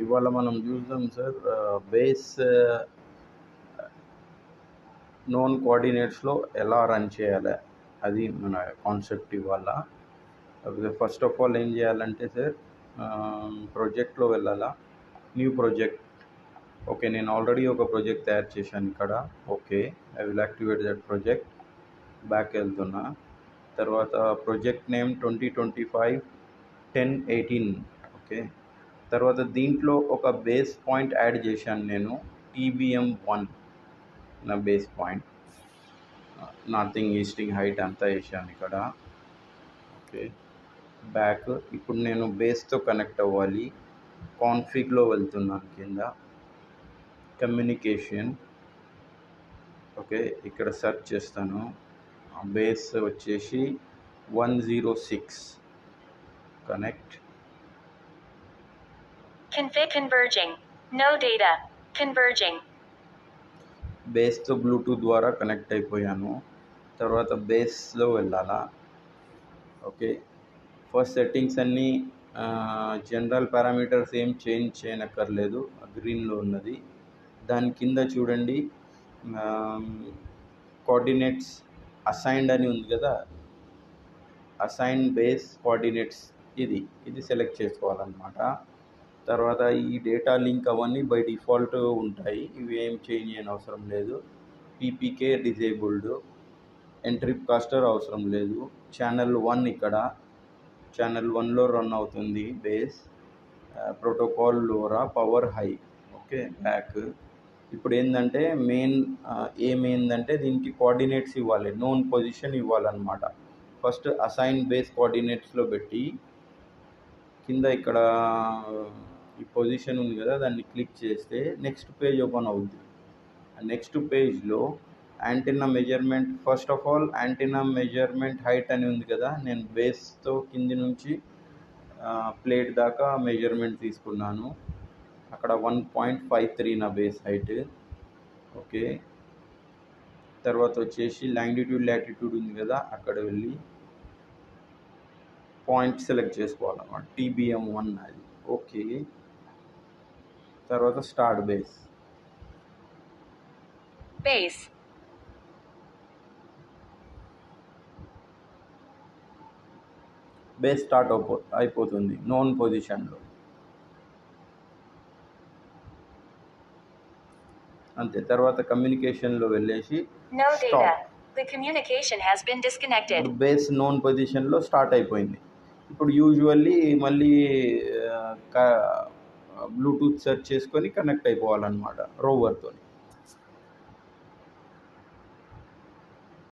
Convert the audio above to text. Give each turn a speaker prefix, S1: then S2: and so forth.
S1: ఇవాళ మనం చూద్దాం సార్ బేస్ నోన్ కోఆర్డినేట్స్లో ఎలా రన్ చేయాలి, అది మన కాన్సెప్ట్ ఇవాళ. ఫస్ట్ ఆఫ్ ఆల్ ఏం చేయాలంటే సార్, ప్రాజెక్ట్లో వెళ్ళాలా, న్యూ ప్రాజెక్ట్. ఓకే, నేను ఆల్రెడీ ఒక ప్రాజెక్ట్ తయారు చేశాను ఇక్కడ. Okay, I will activate that project. Back వెళ్తున్నా. తర్వాత ప్రాజెక్ట్ నేమ్ 2025-10-18. ఓకే, తర్వాత దీంట్లో ఒక బేస్ పాయింట్ యాడ్ చేశాను నేను, TBM1 నా base point. Northing easting height అంతా వేసాను ఇక్కడ. Okay, back. ఇప్పుడు నేను బేస్తో కనెక్ట్ అవ్వాలి. కాన్ఫిగ్లో వెళ్తున్నాను, కింద కమ్యూనికేషన్. ఓకే, ఇక్కడ సెర్చ్ చేస్తాను. బేస్ వచ్చేసి 106. Connect.
S2: Config converging. No data. Converging.
S1: బేస్తో బ్లూటూత్ ద్వారా కనెక్ట్ అయిపోయాను. తర్వాత బేస్లో వెళ్ళాలా. ఓకే, ఫస్ట్ సెట్టింగ్స్ అన్నీ జనరల్ పారామీటర్స్ ఏం చేంజ్ చేయనక్కర్లేదు, గ్రీన్లో ఉన్నది. దాని కింద చూడండి, కోఆర్డినేట్స్ అసైన్డ్ అని ఉంది కదా, అసైన్ బేస్ కోఆర్డినేట్స్, ఇది సెలెక్ట్ చేసుకోవాలన్నమాట. తర్వాత ఈ డేటా లింక్ అవన్నీ బై డిఫాల్ట్ ఉంటాయి, ఇవి ఏం చేంజ్ చేయని అవసరం లేదు. PPK డిజేబుల్డ్, ఎంట్రిప్ కాస్టర్ అవసరం లేదు. ఛానల్ 1 ఇక్కడ, ఛానల్ 1లో రన్ అవుతుంది base. Protocol LoRa, power high. Okay, back. ఇప్పుడు ఏంటంటే ఏమైందంటే దీనికి కోఆర్డినేట్స్ ఇవ్వాలి, నోన్ పొజిషన్ ఇవ్వాలన్నమాట. ఫస్ట్ అసైన్ బేస్ కోఆర్డినేట్స్లో పెట్టి కింద ఇక్కడ ఈ పొజిషన్ ఉంది కదా, దాన్ని క్లిక్ చేస్తే నెక్స్ట్ పేజ్ ఓపెన్ అవుద్ది. నెక్స్ట్ పేజ్లో antenna measurement, first of all antenna measurement height అని ఉంది కదా, నేను బేస్తో కింది నుంచి ప్లేట్ దాకా మెజర్మెంట్ తీసుకున్నాను. అక్కడ 1.53 నా బేస్ హైట్. ఓకే, తర్వాత వచ్చేసి లాంగిట్యూడ్ లాటిట్యూడ్ ఉంది కదా, అక్కడ వెళ్ళి పాయింట్ సెలెక్ట్ చేసుకోవాలన్నమాట, TBM1 అది. ఓకే, తర్వాత స్టార్ట్ బేస్. బేస్ స్టార్ట్ అయిపోతుంది నోన్ పొజిషన్లో. అంతే. తర్వాత కమ్యూనికేషన్లో వెళ్ళేసి
S2: No data.
S1: Stop.
S2: The communication has been disconnected.
S1: ఇప్పుడు బేస్ నోన్ పొజిషన్లో స్టార్ట్ అయిపోయింది. ఇప్పుడు యూజువల్లీ మళ్ళీ బ్లూటూత్ సెర్చ్ చేసుకొని కనెక్ట్ అయిపోవాలన్నమాట రోవర్తో.